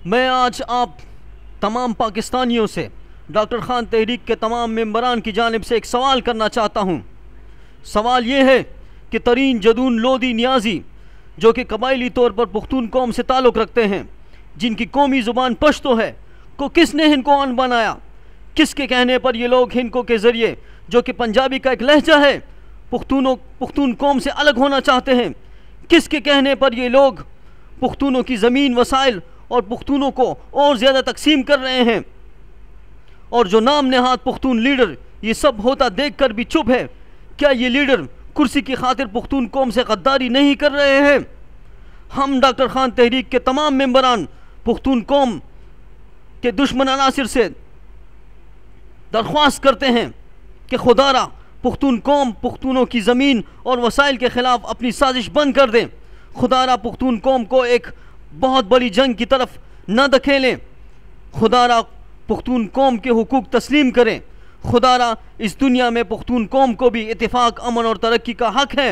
मैं आज आप तमाम पाकिस्तानियों से डॉक्टर ख़ान तहरीक के तमाम मेंबरान की जानिब से एक सवाल करना चाहता हूँ। सवाल ये है कि तरीन जदून लोधी न्याजी जो कि कबायली तौर पर पुख्तून कौम से ताल्लुक़ रखते हैं, जिनकी कौमी ज़ुबान पश्तो है, को किसने हिंदको अन बनाया? किसके कहने पर ये लोग हिंदको के ज़रिए जो कि पंजाबी का एक लहजा है पुख्तून कौम से अलग होना चाहते हैं? किसके कहने पर ये लोग पुख्तूनों की ज़मीन वसाइल और पुख्तूनों को और ज़्यादा तकसीम कर रहे हैं? और जो नाम नहाद पुख्तून लीडर ये सब होता देख कर भी चुप है। क्या ये लीडर कुर्सी की खातिर पुख्तून कौम से गद्दारी नहीं कर रहे हैं? हम डॉक्टर ख़ान तहरीक के तमाम मेंबरान पुख्तून कौम के दुश्मन अनासिर से दरख्वास्त करते हैं कि खुदारा पुख्तून कौम पुख्तूनों की ज़मीन और वसाइल के ख़िलाफ़ अपनी साजिश बंद कर दें। खुदारा पुख्तून कौम को एक बहुत बड़ी जंग की तरफ न धकेलें। खुदारा पुख्तून कौम के हुकूक तस्लीम करें। खुदारा इस दुनिया में पुख्तून कौम को भी इत्तेफाक, अमन और तरक्की का हक़ है।